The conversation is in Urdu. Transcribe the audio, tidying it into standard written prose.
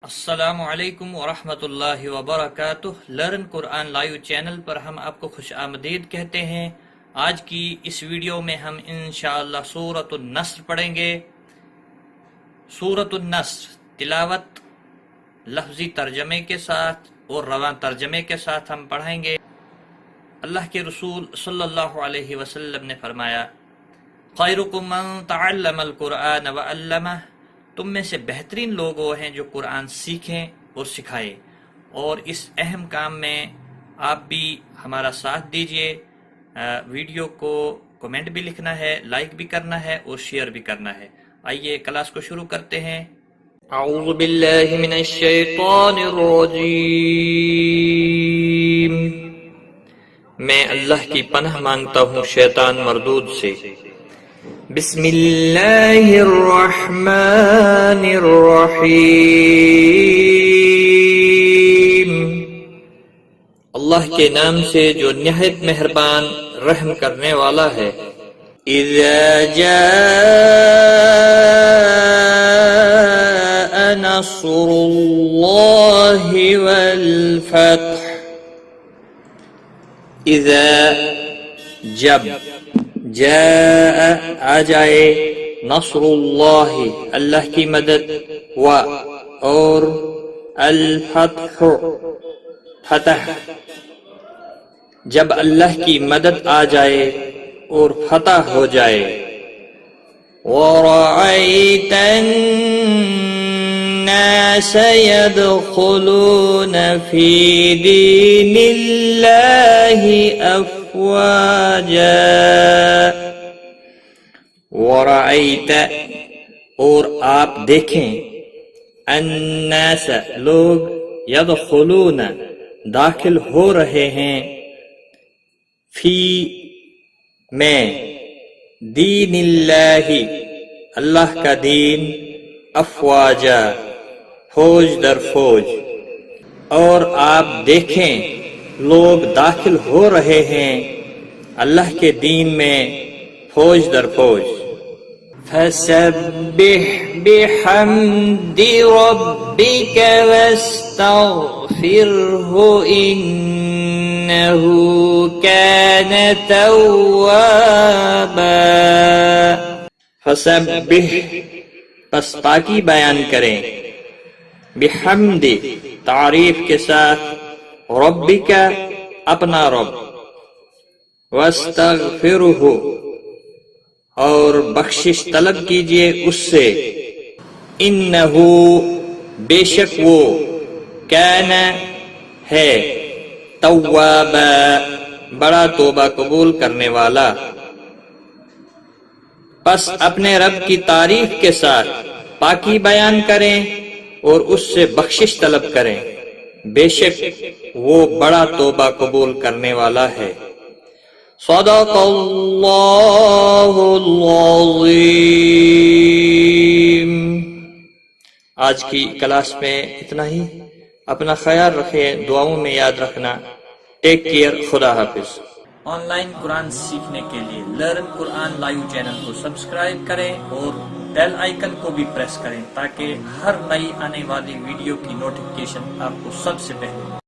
السلام علیکم ورحمۃ اللہ وبرکاتہ۔ لرن قرآن لائیو چینل پر ہم آپ کو خوش آمدید کہتے ہیں۔ آج کی اس ویڈیو میں ہم انشاءاللہ سورۃ النصر پڑھیں گے۔ سورۃ النصر تلاوت لفظی ترجمے کے ساتھ اور رواں ترجمے کے ساتھ ہم پڑھیں گے۔ اللہ کے رسول صلی اللہ علیہ وسلم نے فرمایا، خیرکم من تعلم القرآن وعلمہ، تم میں سے بہترین لوگ وہ ہیں جو قرآن سیکھیں اور سکھائیں، اور اس اہم کام میں آپ بھی ہمارا ساتھ دیجئے۔ ویڈیو کو کمنٹ بھی لکھنا ہے، لائک بھی کرنا ہے اور شیئر بھی کرنا ہے۔ آئیے کلاس کو شروع کرتے ہیں۔ اعوذ باللہ من الشیطان الرجیم، میں اللہ کی پناہ مانگتا ہوں شیطان مردود سے۔ بسم اللہ الرحمن الرحیم، اللہ کے نام سے جو نہایت مہربان رحم کرنے والا ہے۔ اذا جاء نصر اللہ والفتح، اذا جب جاء آ جائے، نصر اللہ اللہ کی مدد، اور الفتح فتح جب اللہ کی مدد آ جائے اور فتح ہو جائے۔ وَرَأَيْتَ النَّاسَ يَدْخُلُونَ فِي دِينِ اللَّهِ أَفْوَاجًا، وَرَأَيْتَ اور آپ دیکھیں، النَّاسَ لوگ، يَدْخُلُونَ داخل ہو رہے ہیں، فی میں، دین اللہ اللہ کا دین، افواجا فوج در فوج، اور آپ دیکھیں لوگ داخل ہو رہے ہیں اللہ کے دین میں فوج در فوج۔ فَسَبِّحْ بِحَمْدِ رَبِّكَ وَاسْتَغْفِرْهُ إِنَّهُ كَانَ تَوَّابًا۔ فَسَبِّحْ پس پاکی بیان کریں، بحمد تعریف کے ساتھ، ربک اپنا رب، واستغفرہ اور بخشش طلب کیجئے اس سے، انہو بے شک وہ، کان ہے، توابا بڑا توبہ قبول کرنے والا۔ پس اپنے رب کی تعریف کے ساتھ پاکی بیان کریں اور اس سے بخشش طلب کریں، بے شک وہ بڑا توبہ قبول کرنے والا ہے۔ صدق اللہ العظیم۔ آج کی کلاس میں اتنا ہی، اپنا خیال رکھیں، دعاؤں میں یاد رکھنا۔ ٹیک کیئر، خدا حافظ۔ آن لائن قرآن سیکھنے کے لیے لرن قرآن لائیو چینل کو سبسکرائب کریں اور بیل آئیکن کو بھی پریس کریں تاکہ ہر نئی آنے والی ویڈیو کی نوٹیفکیشن آپ کو سب سے پہلے